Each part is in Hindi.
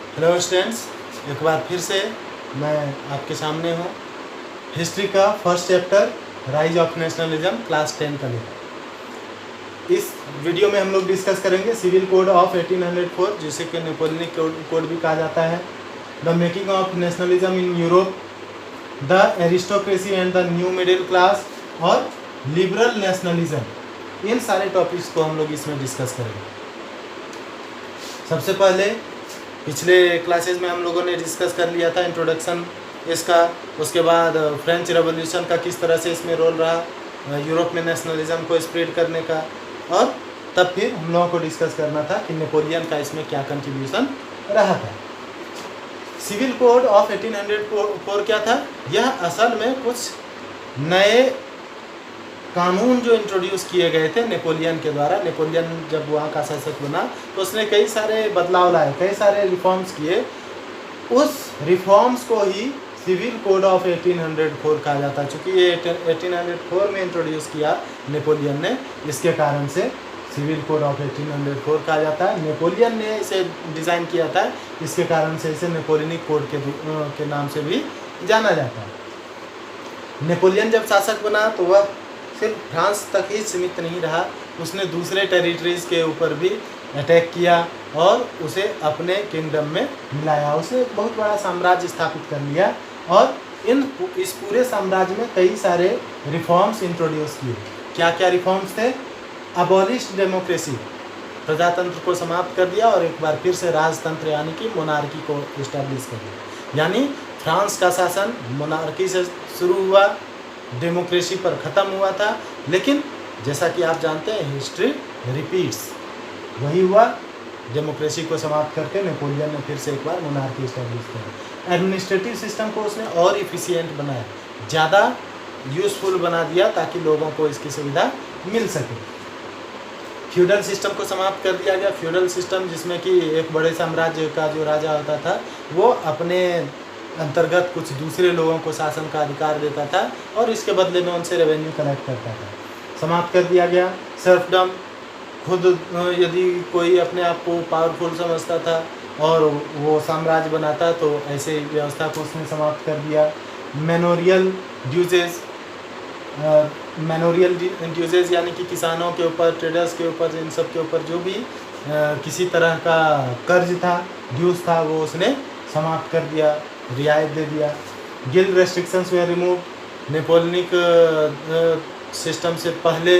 हेलो स्टूडेंट्स, एक बार फिर से मैं आपके सामने हूँ। हिस्ट्री का first chapter rise of nationalism class 10 का लेकर। इस वीडियो में हम लोग डिस्कस करेंगे सिविल कोड ऑफ 1804, जिसे कि नेपोलियनिक कोड भी कहा जाता है, the making of nationalism in Europe, the aristocracy and the new middle class और लिबरल नेशनलिज्म। इन सारे टॉपिक्स को हम लोग इसमें डिस्कस करेंगे। सबसे पहले पिछले क्लासेस में हम लोगों ने डिस्कस कर लिया था इंट्रोडक्शन इसका। उसके बाद फ्रेंच रेवोल्यूशन का किस तरह से इसमें रोल रहा यूरोप में नेशनलिज्म को स्प्रेड करने का, और तब फिर हम लोगों को डिस्कस करना था कि नेपोलियन का इसमें क्या कंट्रीब्यूशन रहा था। सिविल कोड ऑफ 1804 क्या था? यह असल में कुछ नए कानून जो इंट्रोड्यूस किए गए थे नेपोलियन के द्वारा। नेपोलियन जब वहाँ का शासक बना तो उसने कई सारे बदलाव लाए, कई सारे रिफॉर्म्स किए। उस रिफॉर्म्स को ही सिविल कोड ऑफ 1804 कहा जाता है। चूँकि ये 1804 में इंट्रोड्यूस किया नेपोलियन ने, इसके कारण से सिविल कोड ऑफ 1804 कहा जाता है। नेपोलियन ने इसे डिज़ाइन किया था, इसके कारण से इसे नेपोलियनिक कोड के नाम से भी जाना जाता है। नेपोलियन जब शासक बना तो वह सिर्फ फ्रांस तक ही सीमित नहीं रहा, उसने दूसरे टेरिटरीज़ के ऊपर भी अटैक किया और उसे अपने किंगडम में मिलाया। उसने एक बहुत बड़ा साम्राज्य स्थापित कर लिया और इस पूरे साम्राज्य में कई सारे रिफॉर्म्स इंट्रोड्यूस किए। क्या क्या रिफॉर्म्स थे? अबॉलिश डेमोक्रेसी, प्रजातंत्र को समाप्त कर दिया और एक बार फिर से राजतंत्र यानी कि मोनार्की को इस्टेब्लिश कर दिया। यानी फ्रांस का शासन मोनार्की से शुरू हुआ, डेमोक्रेसी पर ख़त्म हुआ था, लेकिन जैसा कि आप जानते हैं हिस्ट्री रिपीट्स, वही हुआ। डेमोक्रेसी को समाप्त करके नेपोलियन ने फिर से एक बार मोनार्की इस्टेब्लिश किया। एडमिनिस्ट्रेटिव सिस्टम को उसने और इफ़िशिएंट बनाया, ज़्यादा यूज़फुल बना दिया ताकि लोगों को इसकी सुविधा मिल सके। फ्यूडल सिस्टम को समाप्त कर दिया गया। फ्यूडल सिस्टम जिसमें कि एक बड़े साम्राज्य का जो राजा होता था वो अपने अंतर्गत कुछ दूसरे लोगों को शासन का अधिकार देता था और इसके बदले में उनसे रेवेन्यू कलेक्ट करता था, समाप्त कर दिया गया। सर्फडम, खुद यदि कोई अपने आप को पावरफुल समझता था और वो साम्राज्य बनाता तो ऐसे व्यवस्था को उसने समाप्त कर दिया। मैनोरियल ड्यूजेज यानी कि किसानों के ऊपर, ट्रेडर्स के ऊपर, इन सब के ऊपर जो भी किसी तरह का कर्ज था, ड्यूज था, वो उसने समाप्त कर दिया, रियायत दे दिया। गिल्ड रेस्ट्रिक्शंस वे रिमूव। नेपोलियनिक सिस्टम से पहले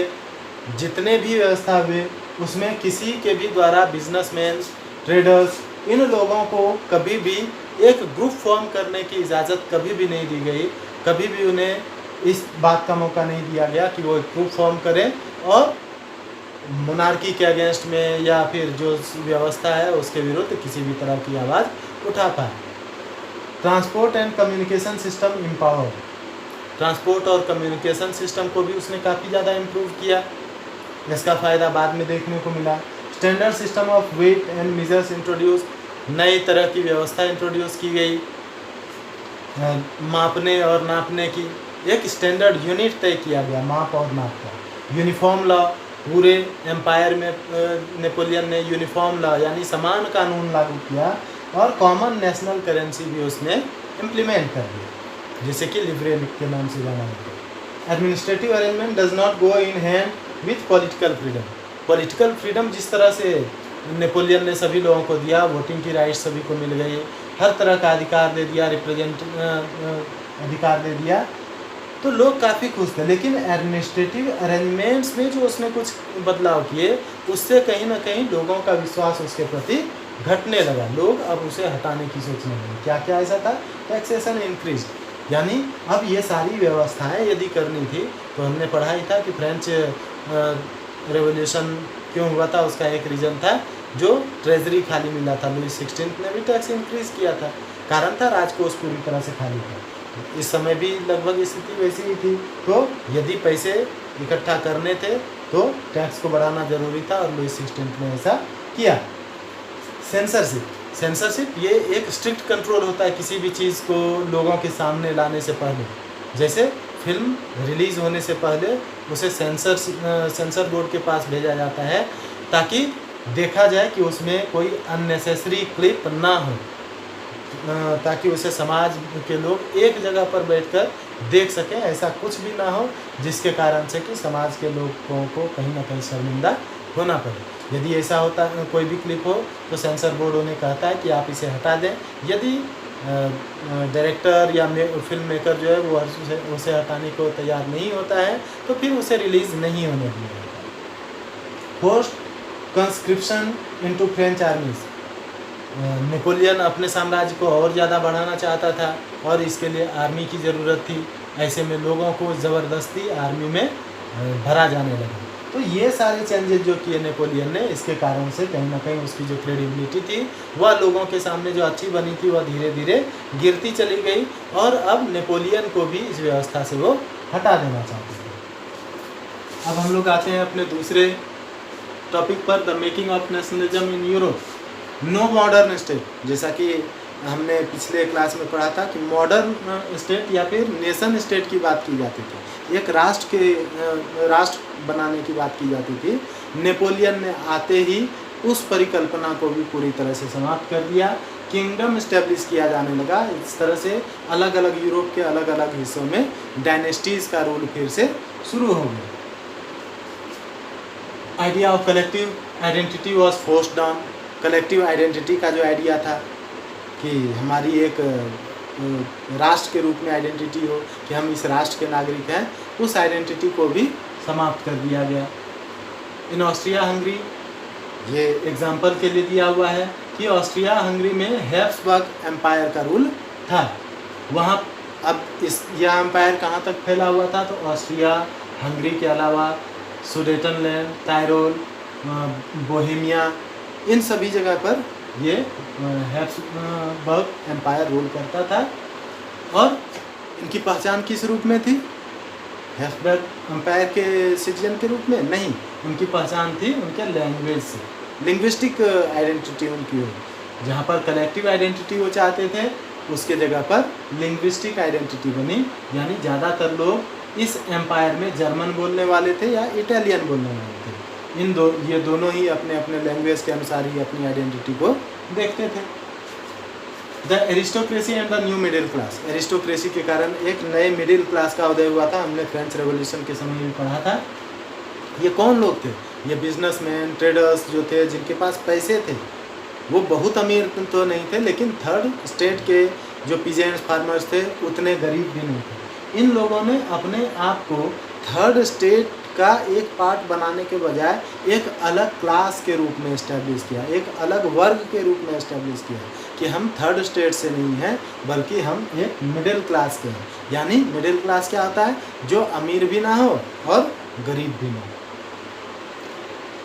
जितने भी व्यवस्था हुए उसमें किसी के भी द्वारा बिजनेसमैन, ट्रेडर्स, इन लोगों को कभी भी एक ग्रुप फॉर्म करने की इजाज़त कभी भी नहीं दी गई। कभी भी उन्हें इस बात का मौका नहीं दिया गया कि वो एक ग्रुप फॉर्म करें और मोनार्की के अगेंस्ट में या फिर जो व्यवस्था है उसके विरुद्ध किसी भी तरह की आवाज़ उठा पाए। Transport and communication system empower. Transport और कम्युनिकेशन सिस्टम को भी उसने काफ़ी ज़्यादा इम्प्रूव किया, इसका फ़ायदा बाद में देखने को मिला। Standard system of weight and measures introduce, नई तरह की व्यवस्था इंट्रोड्यूस की गई, मापने और नापने की एक स्टैंडर्ड यूनिट तय किया गया, माप और नाप का। यूनिफॉर्म लॉ, पूरे एम्पायर में नेपोलियन ने यूनिफॉर्म लॉ यानी समान कानून लागू किया और कॉमन नेशनल करेंसी भी उसने इम्प्लीमेंट कर दिया, जिसे कि लिबरेल के नाम से जाना जाता है। Administrative arrangement does not go in hand with political freedom. Political freedom जिस तरह से नेपोलियन ने सभी लोगों को दिया, वोटिंग की राइट सभी को मिल गई, हर तरह का अधिकार दे दिया, अधिकार दे दिया, तो लोग काफ़ी खुश थे। लेकिन एडमिनिस्ट्रेटिव अरेंजमेंट्स में जो उसने कुछ बदलाव किए उससे कहीं ना कहीं लोगों का विश्वास उसके प्रति घटने लगा। लोग अब उसे हटाने की सोचने लगे। क्या क्या ऐसा था? टैक्सेशन इंक्रीज, यानी अब ये सारी व्यवस्थाएं यदि करनी थी तो हमने पढ़ा ही था कि फ्रेंच रेवोल्यूशन क्यों हुआ था, उसका एक रीज़न था जो ट्रेजरी खाली मिला था। लुई 16 ने भी टैक्स इंक्रीज किया था, कारण था राजकोष पूरी तरह से खाली था। इस समय भी लगभग स्थिति वैसी ही थी, तो यदि पैसे इकट्ठा करने थे तो टैक्स को बढ़ाना जरूरी था और लुई 16 ने ऐसा किया। सेंसरशिप ये एक स्ट्रिक्ट कंट्रोल होता है किसी भी चीज़ को लोगों के सामने लाने से पहले। जैसे फिल्म रिलीज़ होने से पहले उसे सेंसर बोर्ड के पास भेजा जाता है ताकि देखा जाए कि उसमें कोई अननेसेसरी क्लिप ना हो, ताकि उसे समाज के लोग एक जगह पर बैठकर देख सकें। ऐसा कुछ भी ना हो जिसके कारण से कि समाज के लोगों को कहीं ना कहीं शर्मिंदा होना पड़े। यदि ऐसा होता कोई भी क्लिप हो तो सेंसर बोर्ड उन्हें कहता है कि आप इसे हटा दें। यदि डायरेक्टर या फिल्म मेकर जो है वो उसे हटाने को तैयार नहीं होता है तो फिर उसे रिलीज़ नहीं होने दिया जाता। Forced conscription into French आर्मीज। Napoleon अपने साम्राज्य को और ज़्यादा बढ़ाना चाहता था और इसके लिए आर्मी की ज़रूरत थी। ऐसे में लोगों को ज़बरदस्ती आर्मी में भरा जाने लगा। तो ये सारे चेंजेस जो किए नेपोलियन ने, इसके कारण से कहीं ना कहीं उसकी जो क्रेडिबिलिटी थी वह लोगों के सामने जो अच्छी बनी थी वह धीरे धीरे गिरती चली गई और अब नेपोलियन को भी इस व्यवस्था से वो हटा देना चाहते थे। अब हम लोग आते हैं अपने दूसरे टॉपिक पर, the making of nationalism in Europe. Know modern state, जैसा कि हमने पिछले क्लास में पढ़ा था कि मॉडर्न स्टेट या फिर नेशन स्टेट की बात की जाती थी, एक राष्ट्र बनाने की बात की जाती थी। नेपोलियन ने आते ही उस परिकल्पना को भी पूरी तरह से समाप्त कर दिया। किंगडम इस्टेब्लिश किया जाने लगा। इस तरह से अलग अलग यूरोप के अलग अलग हिस्सों में डायनेस्टीज़ का रूल फिर से शुरू हो गया। Idea of collective identity was forced down. Collective identity का जो आइडिया था कि हमारी एक राष्ट्र के रूप में आइडेंटिटी हो कि हम इस राष्ट्र के नागरिक हैं, उस आइडेंटिटी को भी समाप्त कर दिया गया। इन ऑस्ट्रिया हंगरी, ये एग्जाम्पल के लिए दिया हुआ है कि ऑस्ट्रिया हंगरी में हैब्सबर्ग एम्पायर का रूल था। वहाँ अब यह एम्पायर कहाँ तक फैला हुआ था, तो ऑस्ट्रिया हंगरी के अलावा सुडेटनलैंड, टायरोल, बोहेमिया, इन सभी जगह पर ये हैब्सबर्ग एम्पायर रूल करता था। और इनकी पहचान किस रूप में थी? हैब्सबर्ग एम्पायर के सिटीजन के रूप में नहीं, उनकी पहचान थी उनके लैंग्वेज से, लिंग्विस्टिक आइडेंटिटी उनकी हो। जहाँ पर कलेक्टिव आइडेंटिटी वो चाहते थे उसके जगह पर लिंग्विस्टिक आइडेंटिटी बनी, यानी ज़्यादातर लोग इस एम्पायर में जर्मन बोलने वाले थे या इटालियन बोलने वाले थे। ये दोनों ही अपने अपने लैंग्वेज के अनुसार ही अपनी आइडेंटिटी को देखते थे। The aristocracy and the new middle class. Aristocracy के कारण एक नए मिडिल क्लास का उदय हुआ था। हमने फ्रेंच रेवोल्यूशन के समय भी पढ़ा था। ये कौन लोग थे? ये बिजनेसमैन, ट्रेडर्स जो थे, जिनके पास पैसे थे। वो बहुत अमीर तो नहीं थे, लेकिन थर्ड स्टेट के जो पीजेंट्स, फार्मर्स थे, उतने गरीब भी नहीं थे। इन लोगों ने अपने आप को थर्ड स्टेट का एक पार्ट बनाने के बजाय एक अलग क्लास के रूप में एस्टेब्लिश किया, एक अलग वर्ग के रूप में एस्टेब्लिश किया कि हम थर्ड स्टेट से नहीं हैं बल्कि हम एक मिडिल क्लास के हैं। यानी मिडिल क्लास क्या होता है? जो अमीर भी ना हो और गरीब भी ना हो।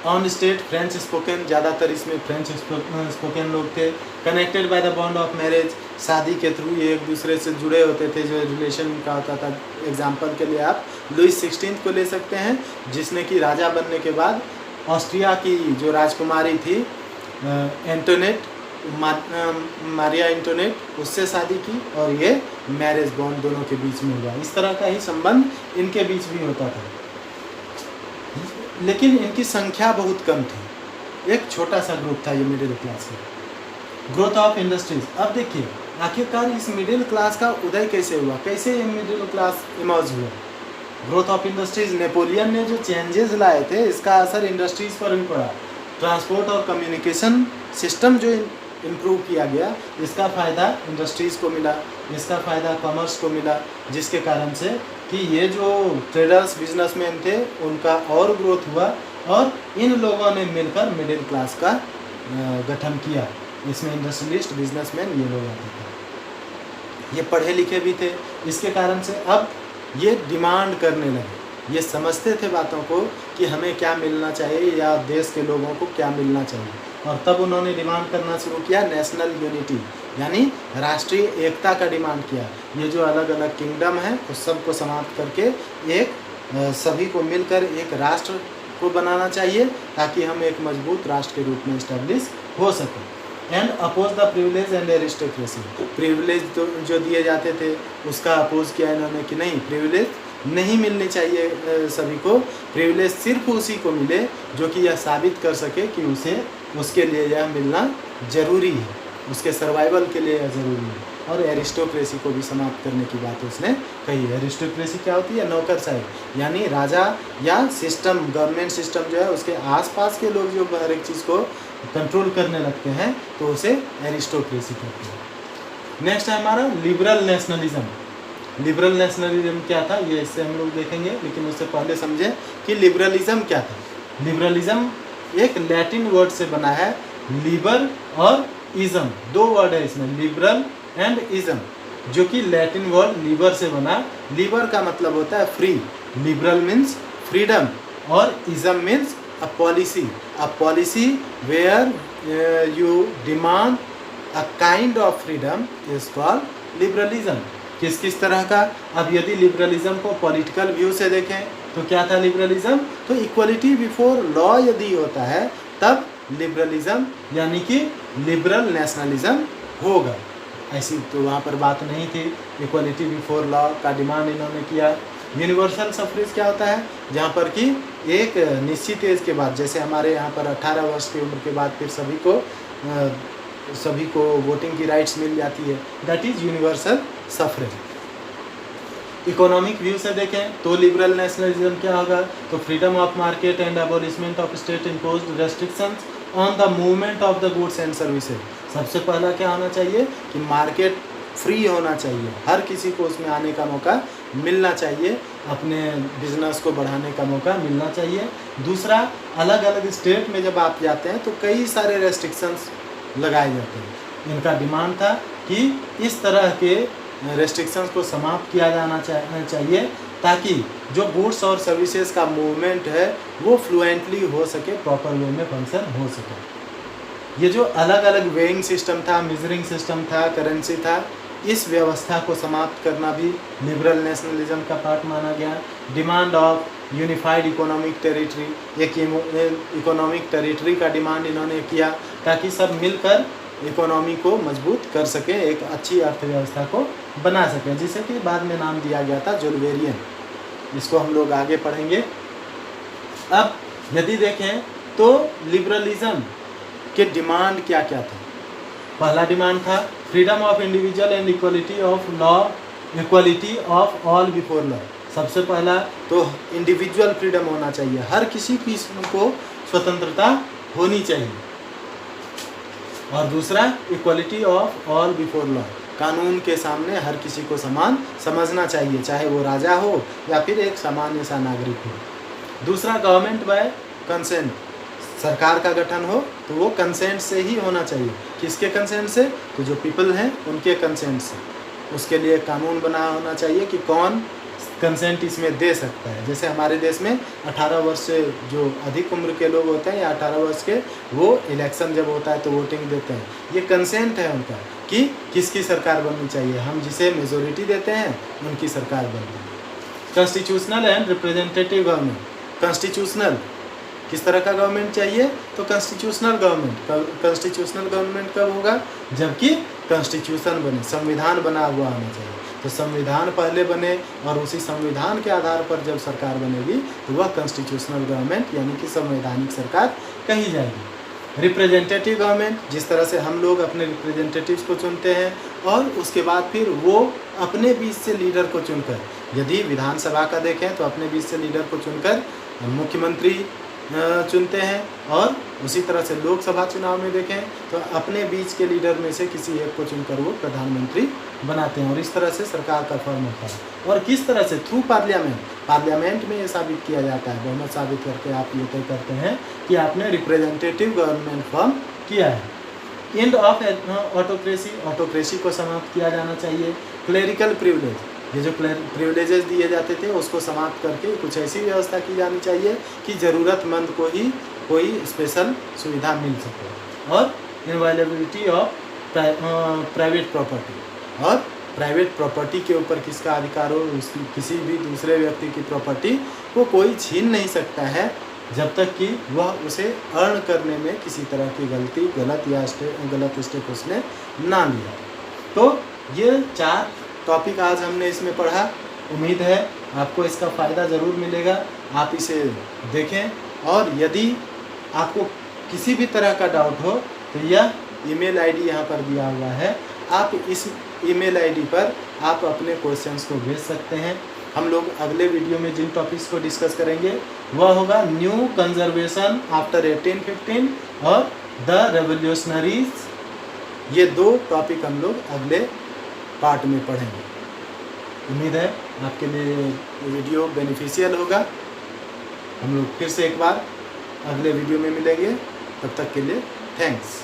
ऑन स्टेट फ्रेंच स्पोकन, ज़्यादातर इसमें फ्रेंच स्पोकन लोग थे। Connected by the bond of marriage, शादी के थ्रू ये एक दूसरे से जुड़े होते थे, जो रिलेशन का होता था। एग्जाम्पल के लिए आप लुइस 16 को ले सकते हैं, जिसने कि राजा बनने के बाद ऑस्ट्रिया की जो राजकुमारी थी एंटोनेट, मारिया एंटोनेट, उससे शादी की और ये मैरिज बॉन्ड दोनों के बीच में हुआ। इस तरह का ही संबंध इनके बीच भी होता था, लेकिन इनकी संख्या बहुत कम थी। एक छोटा सा ग्रुप था ये मिडिल क्लास का। Growth of industries. अब देखिए आखिरकार इस मिडिल क्लास का उदय कैसे हुआ, कैसे ये मिडिल क्लास इमर्ज हुआ। ग्रोथ ऑफ इंडस्ट्रीज, नेपोलियन ने जो चेंजेस लाए थे इसका असर इंडस्ट्रीज़ पर भी पड़ा। ट्रांसपोर्ट और कम्युनिकेशन सिस्टम जो इम्प्रूव किया गया, इसका फ़ायदा इंडस्ट्रीज़ को मिला, इसका फ़ायदा कॉमर्स को मिला, जिसके कारण से कि ये जो ट्रेडर्स, बिजनेसमैन थे, उनका और ग्रोथ हुआ और इन लोगों ने मिलकर मिडिल क्लास का गठन किया। इसमें इंडस्ट्रियलिस्ट, बिजनेसमैन ये लोग आते थे, ये पढ़े लिखे भी थे। इसके कारण से अब ये डिमांड करने लगे, ये समझते थे बातों को कि हमें क्या मिलना चाहिए या देश के लोगों को क्या मिलना चाहिए, और तब उन्होंने डिमांड करना शुरू किया नेशनल यूनिटी, यानी राष्ट्रीय एकता का डिमांड किया। ये जो अलग अलग किंगडम है उस सबको समाप्त करके एक सभी को मिलकर एक राष्ट्र को बनाना चाहिए, ताकि हम एक मजबूत राष्ट्र के रूप में इस्टेब्लिश हो सके। And oppose the privilege and aristocracy. Privilege तो जो दिए जाते थे उसका अपोज किया इन्होंने कि नहीं, प्रिविलेज नहीं मिलनी चाहिए सभी को। प्रिविलेज सिर्फ उसी को मिले जो कि यह साबित कर सके कि उसे उसके लिए यह मिलना जरूरी है। उसके सर्वाइवल के लिए ज़रूरी है। और एरिस्टोक्रेसी को भी समाप्त करने की बात उसने कही। एरिस्टोक्रेसी क्या होती है? नौकरशाही, यानी राजा या सिस्टम, गवर्नमेंट सिस्टम जो है उसके आसपास के लोग जो हर एक चीज़ को कंट्रोल करने लगते हैं तो उसे एरिस्टोक्रेसी कहते हैं। नेक्स्ट है हमारा लिबरल नेशनलिज्म। लिबरल नेशनलिज्म क्या था ये इससे हम लोग देखेंगे, लेकिन उससे पहले समझें कि लिबरलिज्म क्या था। लिबरलिज्म एक लैटिन वर्ड से बना है, लिबर और इज्म, दो वर्ड है इसमें, लिबरल एंड इज्म, जो कि लैटिन वर्ड लिबर से बना। लिबर का मतलब होता है फ्री, लिबरल मीन्स फ्रीडम, और ism means a policy where you demand a kind of freedom is called liberalism. किस किस तरह का? अब यदि लिबरलिज्म को पॉलिटिकल व्यू से देखें तो क्या था लिबरलिज्म? तो इक्वलिटी बिफोर लॉ यदि होता है तब लिबरलिज्म यानी कि लिबरल नेशनलिज्म होगा। ऐसी तो वहाँ पर बात नहीं थी। इक्वलिटी बिफोर लॉ का डिमांड इन्होंने किया। यूनिवर्सल सफरेज क्या होता है? जहाँ पर कि एक निश्चित एज के बाद, जैसे हमारे यहाँ पर 18 वर्ष की उम्र के बाद फिर सभी को वोटिंग की राइट्स मिल जाती है, that is universal suffrage. Economic view से देखें तो लिबरल नेशनलिज्म क्या होगा? तो freedom of market and abolishment of state imposed restrictions on the movement of the goods and services. सबसे पहला क्या होना चाहिए कि मार्केट फ्री होना चाहिए, हर किसी को उसमें आने का मौका मिलना चाहिए, अपने बिजनेस को बढ़ाने का मौका मिलना चाहिए। दूसरा, अलग अलग स्टेट में जब आप जाते हैं तो कई सारे रेस्ट्रिक्शंस लगाए जाते हैं। इनका डिमांड था कि इस तरह के रेस्ट्रिक्शंस को समाप्त किया जाना चाहिए ताकि जो गुड्स और सर्विसेज का मूवमेंट है वो फ्लुएंटली हो सके, प्रॉपर वे में फंक्शन हो सके। ये जो अलग अलग वेइंग सिस्टम था, मेजरिंग सिस्टम था, करेंसी था, इस व्यवस्था को समाप्त करना भी लिबरल नेशनलिज्म का पार्ट माना गया। Demand of unified economic territory, एक इकोनॉमिक टेरिटरी का डिमांड इन्होंने किया ताकि सब मिलकर इकोनॉमी को मजबूत कर सकें, एक अच्छी अर्थव्यवस्था को बना सकें, जिसे कि बाद में नाम दिया गया था जुल्वेरियन। इसको हम लोग आगे पढ़ेंगे। अब यदि देखें तो लिबरलिज्म के डिमांड क्या क्या थे। पहला डिमांड था freedom of individual and equality of law, equality of all before law. सबसे पहला तो इंडिविजुअल फ्रीडम होना चाहिए, हर किसी को स्वतंत्रता होनी चाहिए। और दूसरा, equality of all before law, कानून के सामने हर किसी को समान समझना चाहिए, चाहे वो राजा हो या फिर एक सामान्य सा नागरिक हो। दूसरा, गवर्नमेंट बाय कंसेंट, सरकार का गठन हो तो वो कंसेंट से ही होना चाहिए। किसके कंसेंट से? तो जो पीपल हैं उनके कंसेंट से। उसके लिए कानून बना होना चाहिए कि कौन कंसेंट इसमें दे सकता है। जैसे हमारे देश में 18 वर्ष से जो अधिक उम्र के लोग होते हैं या 18 वर्ष के, वो इलेक्शन जब होता है तो वोटिंग देते हैं। ये कंसेंट है उनका कि किसकी सरकार बननी चाहिए, हम जिसे मेजोरिटी देते हैं उनकी सरकार बनती है। Constitutional and representative government, constitutional किस तरह का गवर्नमेंट चाहिए? तो कॉन्स्टिट्यूशनल गवर्नमेंट। कॉन्स्टिट्यूशनल गवर्नमेंट कब होगा? जबकि कॉन्स्टिट्यूशन बने, संविधान बना हुआ होना चाहिए। तो संविधान पहले बने और उसी संविधान के आधार पर जब सरकार बनेगी तो वह कॉन्स्टिट्यूशनल गवर्नमेंट यानी कि संवैधानिक सरकार कही जाएगी। रिप्रेजेंटेटिव गवर्नमेंट, जिस तरह से हम लोग अपने रिप्रेजेंटेटिव्स को चुनते हैं और उसके बाद फिर वो अपने बीच से लीडर को चुनकर, यदि विधानसभा का देखें तो अपने बीच से लीडर को चुनकर मुख्यमंत्री चुनते हैं, और उसी तरह से लोकसभा चुनाव में देखें तो अपने बीच के लीडर में से किसी एक को चुनकर वो प्रधानमंत्री बनाते हैं, और इस तरह से सरकार का फॉर्म होता है। और किस तरह से? Through parliament. पार्लियामेंट में ये साबित किया जाता है, बहुमत साबित करके आप ये तय करते हैं कि आपने रिप्रेजेंटेटिव गवर्नमेंट फॉर्म किया है। एंड ऑफ ऑटोक्रेसी, ऑटोक्रेसी को समाप्त किया जाना चाहिए। क्लेरिकल प्रिविलेज, ये जो प्रिविलेजेस दिए जाते थे उसको समाप्त करके कुछ ऐसी व्यवस्था की जानी चाहिए कि ज़रूरतमंद को ही कोई स्पेशल सुविधा मिल सके। और इनवायलेबिलिटी ऑफ प्राइवेट प्रॉपर्टी, और प्राइवेट प्रॉपर्टी के ऊपर किसका अधिकार हो, किसी भी दूसरे व्यक्ति की प्रॉपर्टी को कोई छीन नहीं सकता है जब तक कि वह उसे अर्न करने में किसी तरह की गलत स्टेप उसने ना लिया। तो ये 4 टॉपिक आज हमने इसमें पढ़ा। उम्मीद है आपको इसका फ़ायदा ज़रूर मिलेगा। आप इसे देखें, और यदि आपको किसी भी तरह का डाउट हो तो यह ईमेल आईडी यहाँ पर दिया हुआ है। आप इस ईमेल आईडी पर आप अपने क्वेश्चंस को भेज सकते हैं। हम लोग अगले वीडियो में जिन टॉपिक्स को डिस्कस करेंगे वह होगा न्यू कंजर्वेशन आफ्टर 1815 और द रेवोल्यूशनरीज। ये 2 टॉपिक हम लोग अगले पार्ट में पढ़ेंगे। उम्मीद है आपके लिए वीडियो बेनिफिशियल होगा। हम लोग फिर से एक बार अगले वीडियो में मिलेंगे। तब तक के लिए थैंक्स।